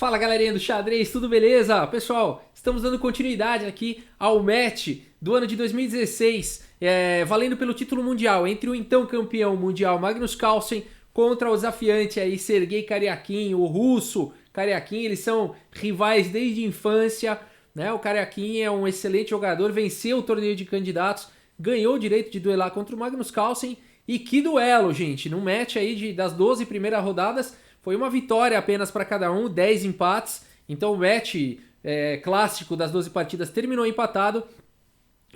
Fala galerinha do xadrez, tudo beleza? Pessoal, estamos dando continuidade aqui ao match do ano de 2016, valendo pelo título mundial entre o então campeão mundial Magnus Carlsen contra o desafiante aí Sergei Karyakin, o russo Karyakin. Eles são rivais desde a infância, né? O Karyakin é um excelente jogador, venceu o torneio de candidatos, ganhou o direito de duelar contra o Magnus Carlsen. E que duelo, gente! Num match aí das 12 primeiras rodadas, foi uma vitória apenas para cada um, 10 empates. Então o match clássico das 12 partidas terminou empatado.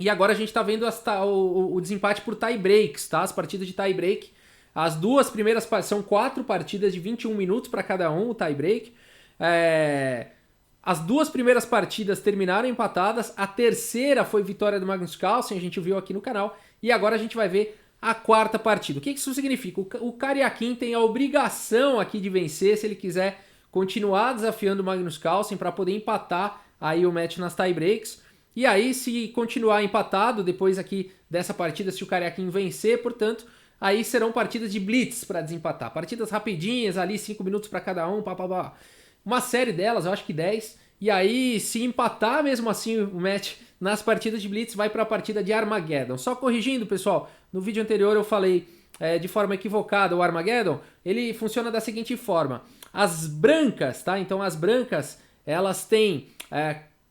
E agora a gente está vendo o desempate por tie breaks, tá? As partidas de tie break. As duas primeiras são 4 partidas de 21 minutos para cada um, o tie break. As duas primeiras partidas terminaram empatadas. A terceira foi vitória do Magnus Carlsen, a gente viu aqui no canal. E agora a gente vai ver a quarta partida. O que isso significa? O Karyakin tem a obrigação aqui de vencer se ele quiser continuar desafiando o Magnus Carlsen para poder empatar aí o match nas tie breaks. E aí, se continuar empatado depois aqui dessa partida, se o Karyakin vencer, portanto, aí serão partidas de blitz para desempatar. Partidas rapidinhas ali, 5 minutos para cada um, papapá. Uma série delas, eu acho que 10. E aí, se empatar mesmo assim o match nas partidas de blitz, vai para a partida de Armageddon. Só corrigindo, pessoal, no vídeo anterior eu falei de forma equivocada o Armageddon. Ele funciona da seguinte forma: as brancas, tá? Então as brancas, elas têm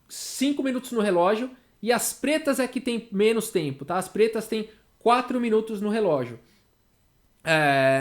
5 minutos no relógio, e as pretas é que tem menos tempo, tá? As pretas têm 4 minutos no relógio.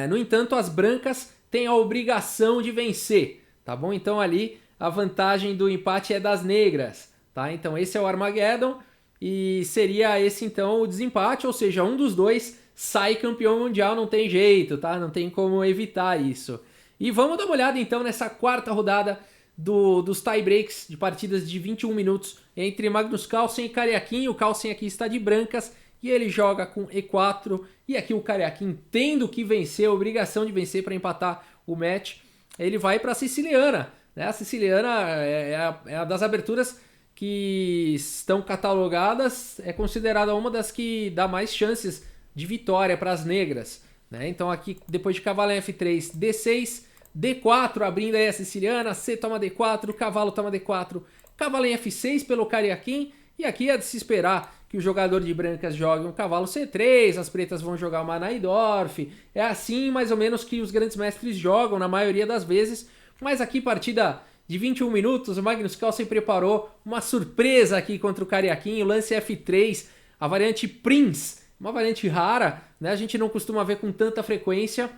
No entanto, as brancas têm a obrigação de vencer, tá bom? Então ali a vantagem do empate é das negras, tá? Então esse é o Armageddon e seria esse então o desempate, ou seja, um dos dois sai campeão mundial, não tem jeito, tá? Não tem como evitar isso. E vamos dar uma olhada então nessa quarta rodada dos tie breaks de partidas de 21 minutos entre Magnus Carlsen e Karyakin. O Carlsen aqui está de brancas e ele joga com E4, e aqui o Karyakin, tendo que vencer, a obrigação de vencer para empatar o match, ele vai para a siciliana. A siciliana é a das aberturas que estão catalogadas, é considerada uma das que dá mais chances de vitória para as negras, né? Então aqui, depois de cavalo em F3, D6, D4, abrindo aí a siciliana, C toma D4, cavalo toma D4, cavalo em F6 pelo Karyakin, e aqui é de se esperar que o jogador de brancas jogue um cavalo C3, as pretas vão jogar uma Najdorf. É assim mais ou menos que os grandes mestres jogam na maioria das vezes. Mas aqui, partida de 21 minutos, o Magnus Carlsen preparou uma surpresa aqui contra o Karyakin, o lance F3, a variante Prince, uma variante rara, né? A gente não costuma ver com tanta frequência.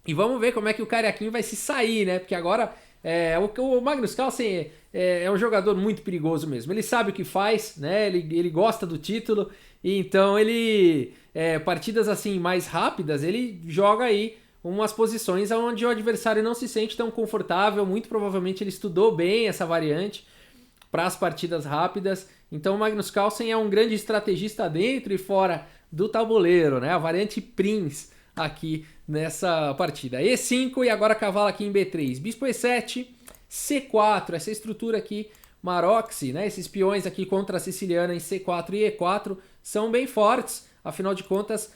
E vamos ver como é que o Karyakin vai se sair, né? Porque agora o Magnus Carlsen é um jogador muito perigoso mesmo. Ele sabe o que faz, né? Ele gosta do título, e então ele, partidas assim mais rápidas, ele joga aí umas posições onde o adversário não se sente tão confortável. Muito provavelmente ele estudou bem essa variante para as partidas rápidas. Então o Magnus Carlsen é um grande estrategista dentro e fora do tabuleiro, né? A variante Prince aqui nessa partida. E5 e agora cavalo aqui em B3. Bispo E7, C4, essa estrutura aqui, Maroczy, né? Esses peões aqui contra a siciliana em C4 e E4 são bem fortes. Afinal de contas,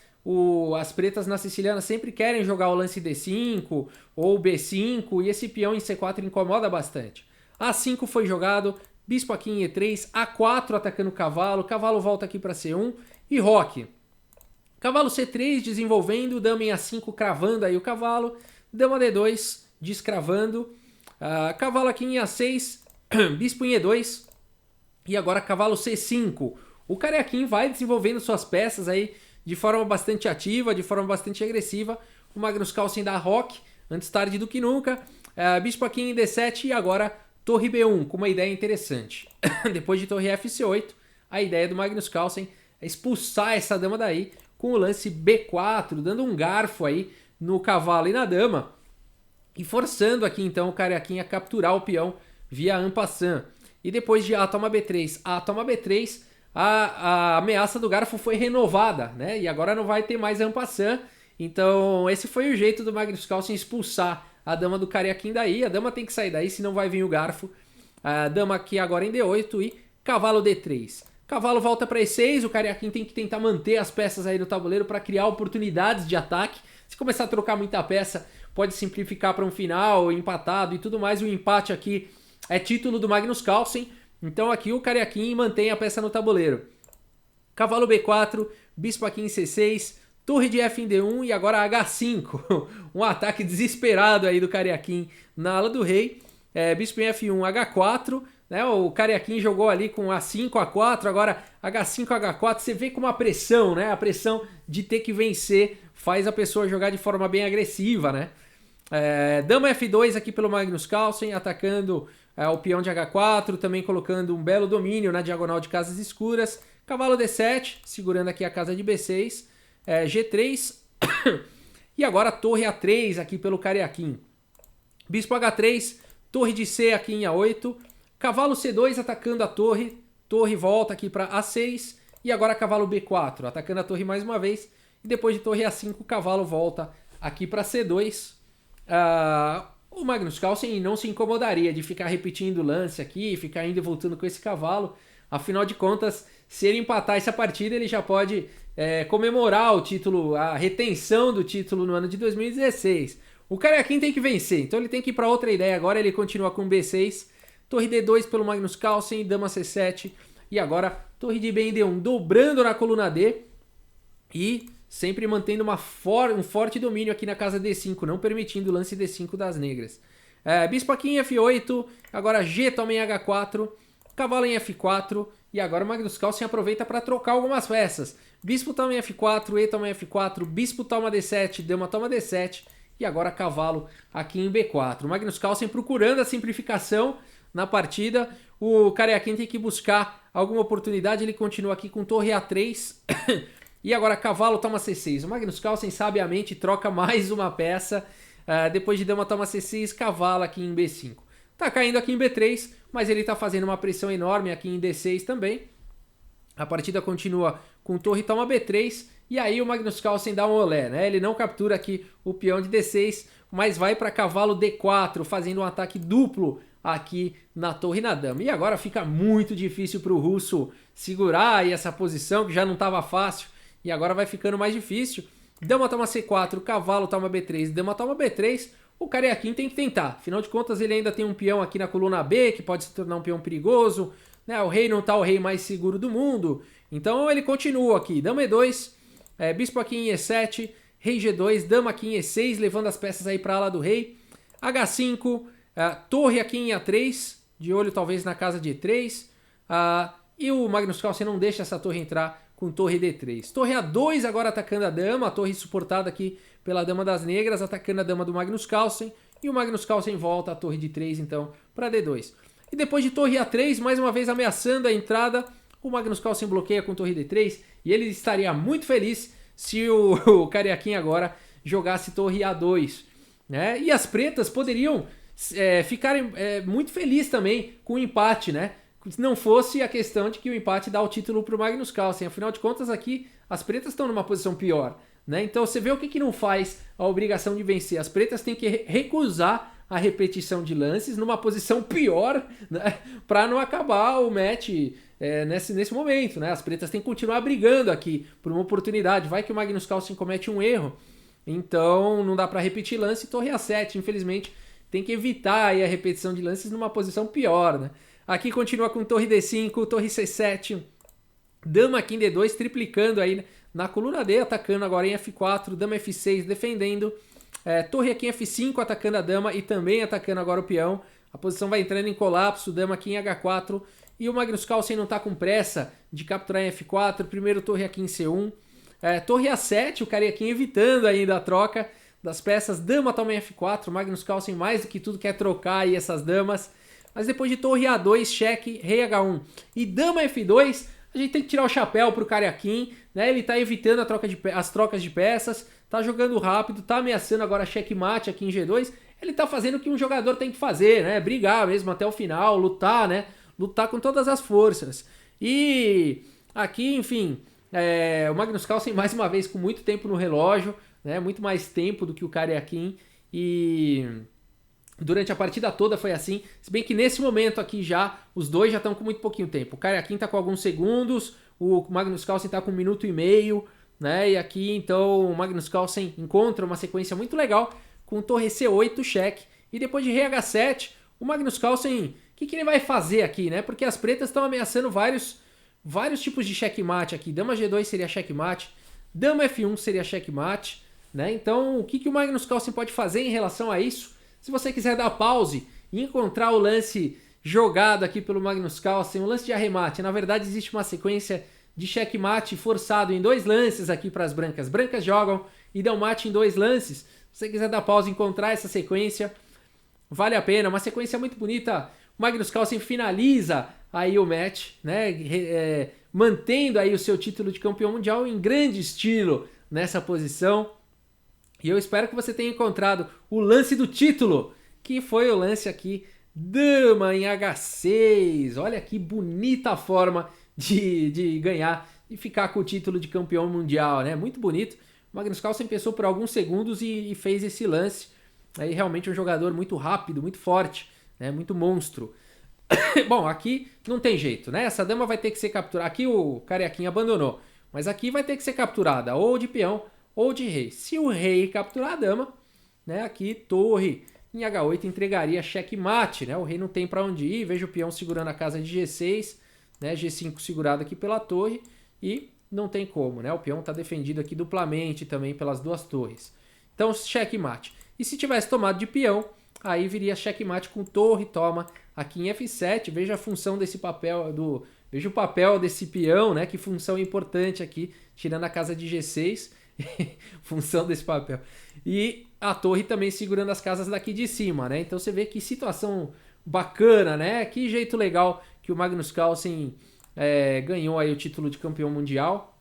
as pretas na siciliana sempre querem jogar o lance D5 ou B5, e esse peão em C4 incomoda bastante. A5 foi jogado, bispo aqui em E3, A4 atacando o cavalo volta aqui para C1 e roque. Cavalo C3 desenvolvendo, dama em A5 cravando aí o cavalo, dama D2 descravando, cavalo aqui em A6, bispo em E2 e agora cavalo C5. O Karyakin vai desenvolvendo suas peças aí de forma bastante ativa, de forma bastante agressiva. O Magnus Carlsen dá roque, antes tarde do que nunca. Bispo aqui em D7 e agora torre B1, com uma ideia interessante. Depois de torre F8, a ideia do Magnus Carlsen é expulsar essa dama daí com o lance B4, dando um garfo aí no cavalo e na dama, e forçando aqui então o Karyakin a capturar o peão via en passant. E depois de A toma B3, A toma B3, a ameaça do garfo foi renovada, né? E agora não vai ter mais en passant. Então esse foi o jeito do Magnus Carlsen expulsar a dama do Karyakin daí. A dama tem que sair daí, senão vai vir o garfo. A dama aqui agora em D8 e cavalo D3. Cavalo volta para E6, o Karyakin tem que tentar manter as peças aí no tabuleiro para criar oportunidades de ataque. Se começar a trocar muita peça, pode simplificar para um final, empatado e tudo mais. O empate aqui é título do Magnus Carlsen, então aqui o Karjakin mantém a peça no tabuleiro. Cavalo B4, bispo aqui em C6, torre de F em D1 e agora H5. Um ataque desesperado aí do Karjakin na ala do rei. Bispo em F1, H4, né? O Karjakin jogou ali com A5, A4, agora H5, H4. Você vê com uma pressão, né? A pressão de ter que vencer faz a pessoa jogar de forma bem agressiva, né? Dama F2 aqui pelo Magnus Carlsen, atacando o peão de H4, também colocando um belo domínio na diagonal de casas escuras. Cavalo D7, segurando aqui a casa de B6. G3 e agora torre A3 aqui pelo Karjakin. Bispo H3, torre de C aqui em A8. Cavalo C2 atacando a torre. Torre volta aqui para A6. E agora cavalo B4, atacando a torre mais uma vez. E depois de torre A5, o cavalo volta aqui para C2. O Magnus Carlsen não se incomodaria de ficar repetindo o lance aqui, ficar indo e voltando com esse cavalo. Afinal de contas, se ele empatar essa partida, ele já pode comemorar o título, a retenção do título no ano de 2016. O Karjakin tem que vencer, então ele tem que ir para outra ideia. Agora ele continua com B6, torre D2 pelo Magnus Carlsen, dama C7 e agora torre de B em D1, dobrando na coluna D e sempre mantendo um forte domínio aqui na casa D5, não permitindo o lance D5 das negras. Bispo aqui em F8, agora G toma em H4, cavalo em F4 e agora o Magnus Carlsen aproveita para trocar algumas peças. Bispo toma em F4, E toma em F4, bispo toma D7, dama toma D7 e agora cavalo aqui em B4. O Magnus Carlsen procurando a simplificação na partida. O Karjakin tem que buscar alguma oportunidade, ele continua aqui com torre A3 e agora cavalo toma C6. O Magnus Carlsen sabiamente troca mais uma peça. Depois de dama toma C6, cavalo aqui em B5. Tá caindo aqui em B3, mas ele tá fazendo uma pressão enorme aqui em D6 também. A partida continua com torre toma B3 e aí o Magnus Carlsen dá um olé, né? Ele não captura aqui o peão de D6, mas vai para cavalo D4, fazendo um ataque duplo aqui na torre e na dama. E agora fica muito difícil para o russo segurar aí essa posição, que já não estava fácil, e agora vai ficando mais difícil. Dama toma C4, cavalo toma B3, dama toma B3, o Karjakin tem que tentar. Afinal de contas, ele ainda tem um peão aqui na coluna B, que pode se tornar um peão perigoso, né? O rei não tá o rei mais seguro do mundo, então ele continua aqui. Dama E2, bispo aqui em E7, rei G2, dama aqui em E6, levando as peças aí para a ala do rei. H5, torre aqui em A3, de olho talvez na casa de E3, e o Magnus Carlsen não deixa essa torre entrar com torre D3. Torre A2 agora atacando a dama, a torre suportada aqui pela dama das negras, atacando a dama do Magnus Carlsen, e o Magnus Carlsen volta a torre de 3 então para D2. E depois de torre A3, mais uma vez ameaçando a entrada, o Magnus Carlsen bloqueia com torre D3, e ele estaria muito feliz se o Karjakin agora jogasse torre A2, né? E as pretas poderiam ficarem muito felizes também com o empate, né? Se não fosse a questão de que o empate dá o título para o Magnus Carlsen. Afinal de contas, aqui as pretas estão numa posição pior, né? Então você vê o que não faz a obrigação de vencer. As pretas têm que recusar a repetição de lances numa posição pior, né? Para não acabar o match nesse momento, né? As pretas têm que continuar brigando aqui por uma oportunidade. Vai que o Magnus Carlsen comete um erro, então não dá para repetir lance. Torre A7, infelizmente, tem que evitar aí a repetição de lances numa posição pior, né? Aqui continua com torre D5, torre C7, dama aqui em D2, triplicando aí na coluna D, atacando agora em F4, dama F6, defendendo, torre aqui em F5, atacando a dama e também atacando agora o peão. A posição vai entrando em colapso, dama aqui em H4, e o Magnus Carlsen não está com pressa de capturar em F4, primeiro torre aqui em C1, torre A7, o Karjakin evitando ainda a troca das peças, dama toma em F4, o Magnus Carlsen mais do que tudo quer trocar aí essas damas. Mas depois de torre A2, cheque, rei H1 e dama F2, a gente tem que tirar o chapéu pro Karjakin, né? Ele tá evitando as trocas de peças, tá jogando rápido, tá ameaçando agora checkmate aqui em G2. Ele tá fazendo o que um jogador tem que fazer, né? Brigar mesmo até o final, lutar, né? Lutar com todas as forças. E aqui, enfim, o Magnus Carlsen mais uma vez com muito tempo no relógio, né? Muito mais tempo do que o Karjakin e durante a partida toda foi assim, se bem que nesse momento aqui os dois já estão com muito pouquinho tempo. O Karjakin está com alguns segundos, o Magnus Carlsen está com 1 minuto e meio, né? E aqui então o Magnus Carlsen encontra uma sequência muito legal com torre C8 cheque. E depois de rei H7, o Magnus Carlsen, o que ele vai fazer aqui, né? Porque as pretas estão ameaçando vários tipos de checkmate aqui. Dama G2 seria checkmate, dama F1 seria checkmate, né? Então, o que o Magnus Carlsen pode fazer em relação a isso? Se você quiser dar pause e encontrar o lance jogado aqui pelo Magnus Carlsen, o lance de arremate, na verdade existe uma sequência de checkmate forçado em 2 lances aqui para as brancas. Brancas jogam e dão mate em 2 lances. Se você quiser dar pause e encontrar essa sequência, vale a pena. Uma sequência muito bonita. O Magnus Carlsen finaliza aí o match, né? Mantendo aí o seu título de campeão mundial em grande estilo nessa posição. E eu espero que você tenha encontrado o lance do título, que foi o lance aqui, dama em H6. Olha que bonita forma de ganhar e ficar com o título de campeão mundial, né? Muito bonito. O Magnus Carlsen pensou por alguns segundos e fez esse lance. Aí realmente um jogador muito rápido, muito forte, né? Muito monstro. Bom, aqui não tem jeito, né? Essa dama vai ter que ser capturada. Aqui o Karjakin abandonou, mas aqui vai ter que ser capturada ou de peão ou de rei. Se o rei capturar a dama, né? Aqui torre em H8 entregaria checkmate, né? O rei não tem para onde ir. Veja o peão segurando a casa de G6, né? G5 segurado aqui pela torre e não tem como, né? O peão está defendido aqui duplamente também pelas 2 torres. Então, checkmate. E se tivesse tomado de peão, aí viria checkmate com torre, toma aqui em F7. Veja a função desse papel, veja o papel desse peão, né? Que função importante aqui, tirando a casa de G6. Função desse papel. E a torre também segurando as casas daqui de cima, né? Então você vê que situação bacana, né? Que jeito legal que o Magnus Carlsen ganhou aí o título de campeão mundial.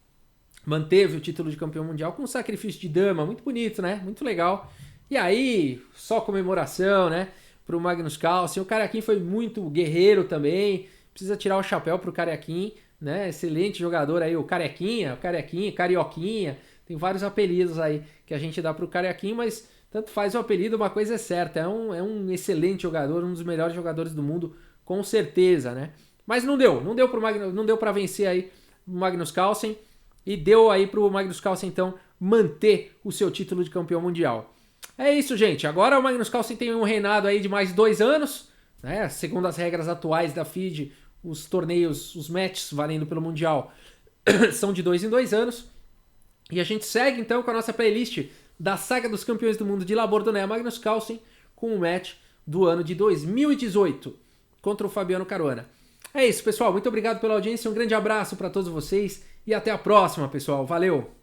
Manteve o título de campeão mundial com um sacrifício de dama. Muito bonito, né? Muito legal. E aí, só comemoração, né? Pro Magnus Carlsen. O Karjakin foi muito guerreiro também. Precisa tirar o chapéu pro Karjakin, né? Excelente jogador aí. O Carequinha, Carioquinha. Tem vários apelidos aí que a gente dá pro Karjakin, mas tanto faz o apelido, uma coisa é certa. É um excelente jogador, um dos melhores jogadores do mundo, com certeza, né? Mas não deu para vencer aí o Magnus Carlsen. E deu aí pro Magnus Carlsen, então, manter o seu título de campeão mundial. É isso, gente. Agora o Magnus Carlsen tem um reinado aí de mais 2 anos, né? Segundo as regras atuais da FIDE, os torneios, os matches valendo pelo Mundial são de 2 em 2 anos. E a gente segue, então, com a nossa playlist da Saga dos Campeões do Mundo de Labordonea Magnus Carlsen com o match do ano de 2018 contra o Fabiano Caruana. É isso, pessoal. Muito obrigado pela audiência. Um grande abraço para todos vocês e até a próxima, pessoal. Valeu!